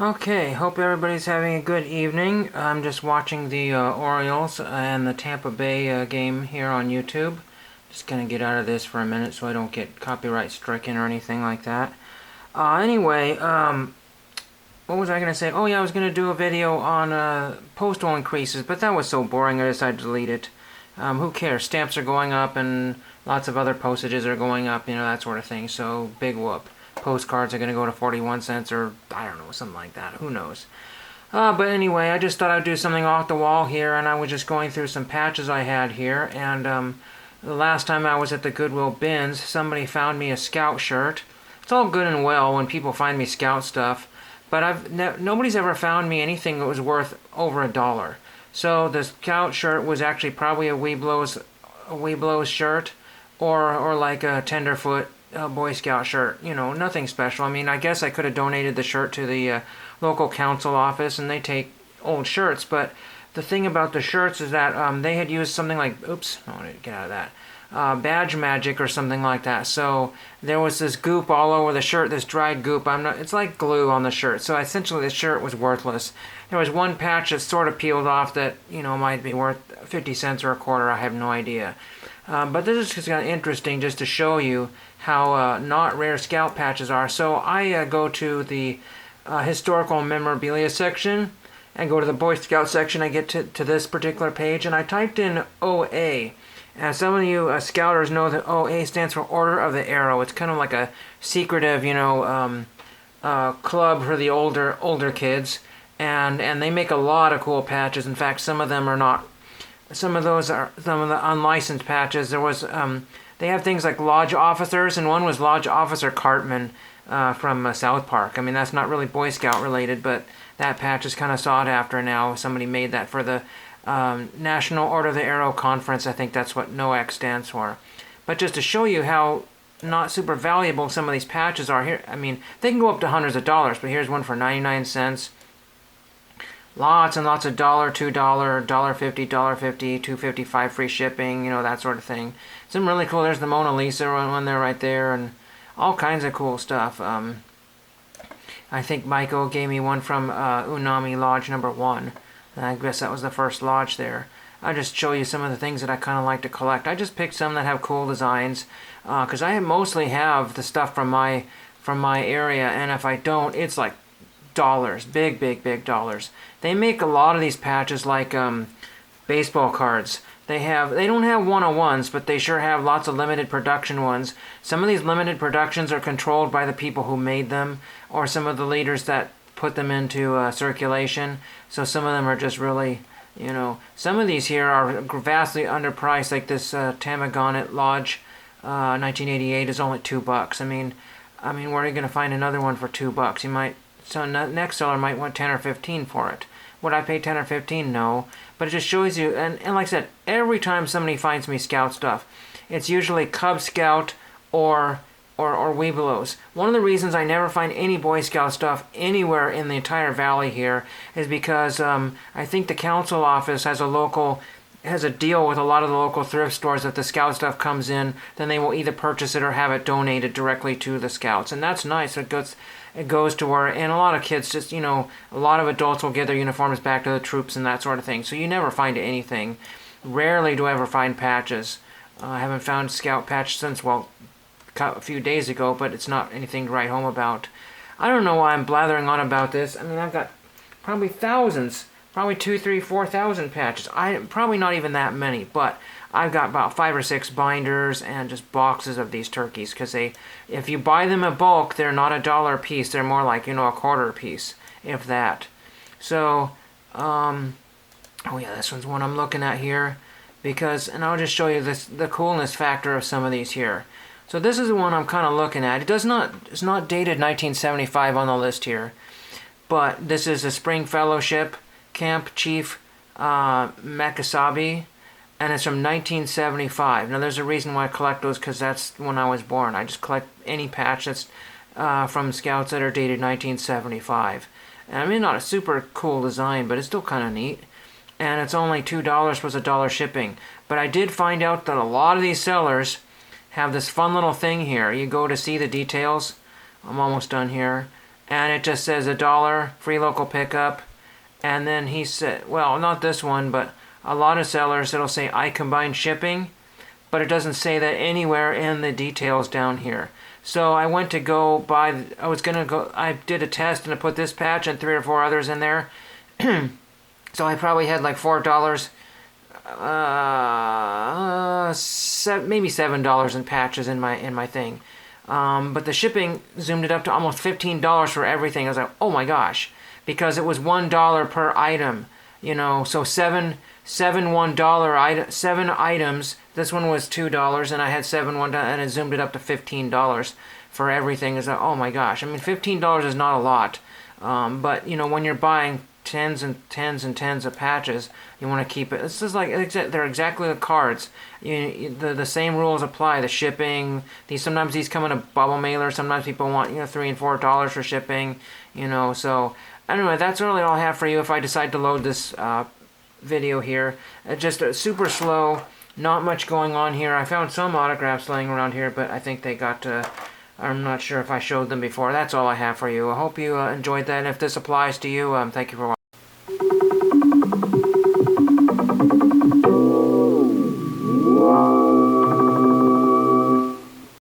Okay, hope everybody's having a good evening. I'm just watching the Orioles and the Tampa Bay game here on YouTube. Just gonna get out of this for a minute so I don't get copyright stricken or anything like that. Anyway, what was I gonna say? Oh yeah, I was gonna do a video on postal increases, but that was so boring I decided to delete it. Who cares? Stamps are going up and lots of other postages are going up, you know, that sort of thing. So big whoop. Postcards are going to go to 41 cents or I don't know, something like that. Who knows? But anyway, I just thought I'd do something off the wall here, and I was just going through some patches I had here. And the last time I was at the Goodwill bins, somebody found me a Scout shirt. It's all good and well when people find me Scout stuff, but nobody's ever found me anything that was worth over $1. So the Scout shirt was actually probably a Weeblos shirt, or like a Tenderfoot Boy Scout shirt. You know, nothing special. I mean, I guess I could have donated the shirt to the local council office, and they take old shirts. But the thing about the shirts is that they had used something like, oops, I want to get out of that, badge magic or something like that. So there was this goop all over the shirt, this dried goop. It's like glue on the shirt. So essentially the shirt was worthless. There was one patch that sort of peeled off that, you know, might be worth 50 cents or a quarter. I have no idea. But this is just kind of interesting just to show you how not rare Scout patches are. So I go to the historical memorabilia section and go to the Boy Scout section. I get to this particular page, and I typed in OA. And some of you Scouters know that OA stands for Order of the Arrow. It's kind of like a secretive, you know, club for the older kids, and they make a lot of cool patches. In fact, some of them are not. Some of those are some of the unlicensed patches. There was they have things like Lodge Officers, and one was Lodge Officer Cartman from South Park. I mean, that's not really Boy Scout related, but that patch is kind of sought after now. Somebody made that for the National Order of the Arrow Conference. I think that's what NOAC stands for. But just to show you how not super valuable some of these patches are here, I mean, they can go up to hundreds of dollars, but here's one for 99 cents. Lots and lots of $1, $2, $1.50, $1.50, $2.55 free shipping, you know, that sort of thing. Some really cool. There's the Mona Lisa one there right there, and all kinds of cool stuff. I think Michael gave me one from Unami Lodge number 1. And I guess that was the first lodge there. I'll just show you some of the things that I kind of like to collect. I just picked some that have cool designs, because I mostly have the stuff from my area, and if I don't, it's like dollars, big dollars. They make a lot of these patches like baseball cards. They don't have 101s, but they sure have lots of limited production ones. Some of these limited productions are controlled by the people who made them, or some of the leaders that put them into circulation. So some of them are just really, you know, some of these here are vastly underpriced, like this Tamagonet Lodge 1988 is only $2. I mean, where are you going to find another one for $2? You might, so next seller might want 10 or 15 for it. Would I pay 10 or 15? No. But it just shows you, and like I said, every time somebody finds me Scout stuff, it's usually Cub Scout or Webelos. One of the reasons I never find any Boy Scout stuff anywhere in the entire valley here is because I think the council office has a deal with a lot of the local thrift stores. If the Scout stuff comes in, then they will either purchase it or have it donated directly to the Scouts, and that's nice. It goes to where, and a lot of kids just, you know, a lot of adults will get their uniforms back to the troops and that sort of thing. So you never find anything. Rarely do I ever find patches. I haven't found Scout patch since, well, a few days ago, but it's not anything to write home about. I don't know why I'm blathering on about this. I mean, I've got probably thousands, probably 2,000, 3,000, 4,000 patches. Probably not even that many, but I've got about 5 or 6 binders and just boxes of these turkeys, because if you buy them in bulk, they're not $1 a piece. They're more like, you know, a quarter a piece, if that. So, oh yeah, this one's one I'm looking at here, and I'll just show you the coolness factor of some of these here. So this is the one I'm kind of looking at. It's not dated 1975 on the list here, but this is a Spring Fellowship Camp Chief Makasabi, and it's from 1975. Now there's a reason why I collect those, because that's when I was born. I just collect any patch that's from Scouts that are dated 1975. And I mean, not a super cool design, but it's still kind of neat. And it's only $2 plus $1 shipping. But I did find out that a lot of these sellers have this fun little thing here. You go to see the details. I'm almost done here. and it just says $1 free local pickup. And then he said, well, not this one, but a lot of sellers, it'll say I combine shipping, but it doesn't say that anywhere in the details down here. So I went to go buy, I did a test and I put this patch and 3 or 4 others in there. So I probably had like $4, maybe $7 in patches in my thing. But the shipping zoomed it up to almost $15 for everything. I was like, oh my gosh, because it was $1 per item, you know. So seven items. This one was $2, and I had $1, and it zoomed it up to $15 for everything. Is like, oh my gosh. I mean, $15 is not a lot, but you know, when you're buying tens and tens and tens of patches, you want to keep it. This is like they're exactly the cards. The same rules apply. The shipping. Sometimes these come in a bubble mailer. Sometimes people want $3 and $4 for shipping. So anyway, that's really all I have for you. If I decide to load this video here, just super slow. Not much going on here. I found some autographs laying around here, but I think they got. I'm not sure if I showed them before. That's all I have for you. I hope you enjoyed that. If this applies to you, thank you for watching.